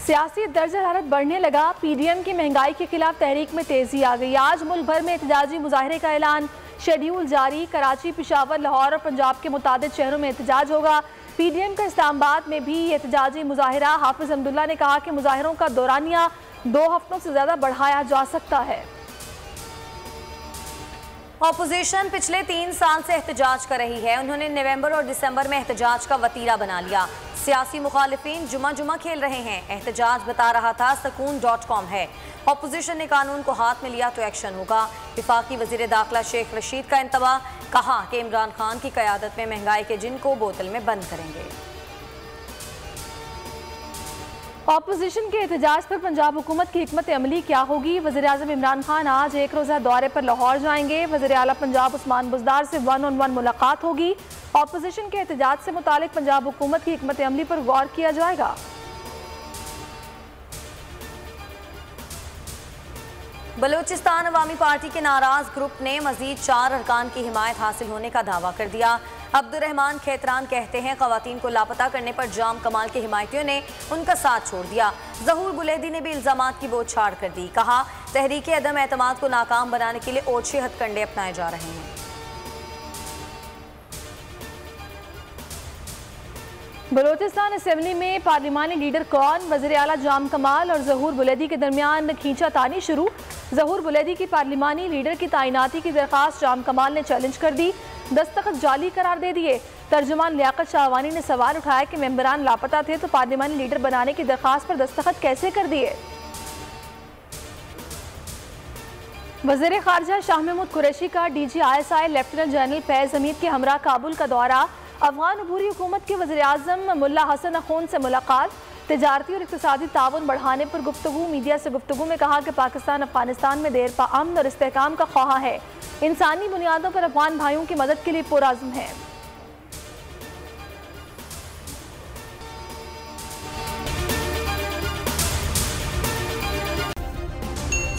सियासी दर्ज हरारत बढ़ने लगा। पीडीएम की महंगाई के खिलाफ तहरीक में तेजी आ गई। आज मुल्क भर में एहतजाजी मुजाहरे का ऐलान, शेड्यूल जारी। कराची, पिशावर, लाहौर और पंजाब के मुतादिद शहरों में एहतजाज होगा। पीडीएम का इस्लामाबाद में भी एहतजाजी मुजाहरा। हाफिज अब्दुल्ला ने कहा कि मुजाहरों का दौरानिया 2 हफ्तों से ज्यादा बढ़ाया जा सकता है। ऑपोजिशन पिछले 3 साल से एहतजाज कर रही है। उन्होंने नवंबर और दिसंबर में एहतजाज का वतीरा बना लिया। सियासी मुखालिफिन जुमा खेल रहे हैं। एहतजाज बता रहा था सकून.com है। ऑपोजिशन ने कानून को हाथ में लिया तो एक्शन होगा। विफाकी वजीर दाखिला शेख रशीद का इंतबा, कहा कि इमरान खान की क़यादत में महंगाई के जिन को बोतल में बंद करेंगे। ऑपोजिशन के एहतजाज पर पंजाब हुकूमत की हिकमत अमली क्या होगी? वज़ीर आज़म इमरान खान आज एक रोज़ा दौरे पर लाहौर जाएंगे। वज़ीर आला पंजाब उस्मान बुज़दार से 1-on-1 मुलाकात होगी। ऑपोजिशन के एहतजाज से मुतालिक पंजाब हुकूमत की हिकमत अमली पर गौर किया जाएगा। बलूचिस्तान अवामी पार्टी के नाराज ग्रुप ने मजीद 4 अरकान की हिमायत हासिल होने का दावा कर दिया। अब्दुर्रहमान खैतरान कहते हैं खवातीन को लापता करने पर जाम कमाल के हिमायतियों ने उनका साथ छोड़ दिया। ज़हूर बुलैदी ने भी इल्जामात की बोछाड़ कर दी। कहा तहरीक अदम एतमाद को नाकाम बनाने के लिए ओछे हथकंडे अपनाए जा रहे हैं। बलूचिस्तान असेंबली में पार्लिमानी लीडर कौन? वज़ीर आला जाम कमाल और ज़हूर बुलैदी के दरमियान खींचातानी शुरू। ज़हूर बुलैदी की पार्लिमानी लीडर की तैनाती की दरख्वास्त जाम कमाल ने चैलेंज कर दी। दस्तखत जाली करार दे दिए। तर्जुमान लियाकत शाहवानी ने सवाल उठाया कि मेंबरान लापता थे तो पार्लिमानी लीडर बनाने की दरख्वास्त पर दस्तखत कैसे कर दिए? वज़ीर ख़ारजा शाह महमूद कुरैशी का DGISI लेफ्टिनेंट जनरल फैज़ हमीद के हमरा काबुल का दौरा। अफगान अबूरी हुकूमत के वज़ीर आज़म मुल्ला हसन अखून से मुलाकात। तिजारती और इक़्तिसादी ताउन बढ़ाने पर गुफ्तगू। मीडिया से गुफ्तगू में कहा कि पाकिस्तान अफगानिस्तान में देर पा अमन और इस्तेहकाम का ख्वाह है। इंसानी बुनियादों पर अफगान भाइयों की मदद के लिए पुरअज़्म है।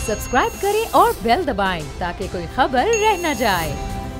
सब्सक्राइब करें और बेल दबाएं ताकि कोई खबर रह न जाए।